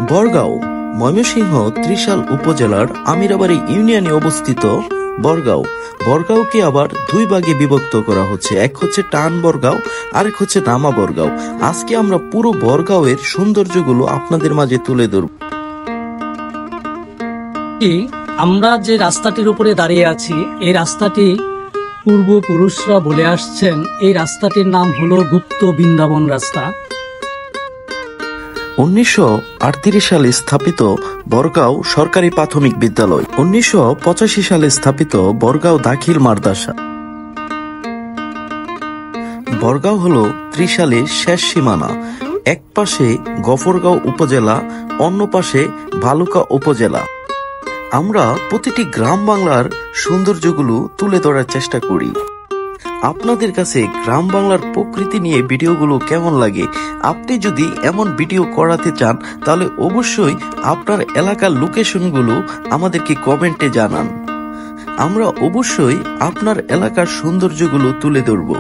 বরগাঁও ময়মনসিংহ ত্রিশাল উপজেলার আমিরাবাড়ি ইউনিয়নে অবস্থিত বরগাঁও। বরগাঁওকে আবার দুই ভাগে বিভক্ত করা হচ্ছে, এক হচ্ছে টান বরগাঁও, আরেক হচ্ছে নামা বরগাঁও। আজকে আমরা পুরো বরগাঁওয়ের সৌন্দর্যগুলো আপনাদের মাঝে তুলে ধরব। আমরা যে রাস্তাটির উপরে দাঁড়িয়ে আছি, এই রাস্তাটি পূর্বপুরুষরা বলে আসছেন এই রাস্তাটির নাম হলো গুপ্ত বৃন্দাবন রাস্তা। 1938 সালে স্থাপিত বরগাঁও সরকারি প্রাথমিক বিদ্যালয়, 1985 সালে স্থাপিত বরগাঁও দাখিল মাদ্রাসা। বরগাঁও হলো ত্রিশালের শেষ সীমানা। এক পাশে গফরগাঁও উপজেলা, অন্য পাশে ভালুকা উপজেলা। আমরা প্রতিটি গ্রাম বাংলার সৌন্দর্যগুলো তুলে ধরার চেষ্টা করি। আপনাদের কাছে গ্রাম বাংলার প্রকৃতি নিয়ে ভিডিওগুলো কেমন লাগে? আপনি যদি এমন ভিডিও করাতে চান তাহলে অবশ্যই আপনার এলাকার লোকেশনগুলো আমাদেরকে কমেন্টে জানান। আমরা অবশ্যই আপনার এলাকার সৌন্দর্যগুলো তুলে ধরব।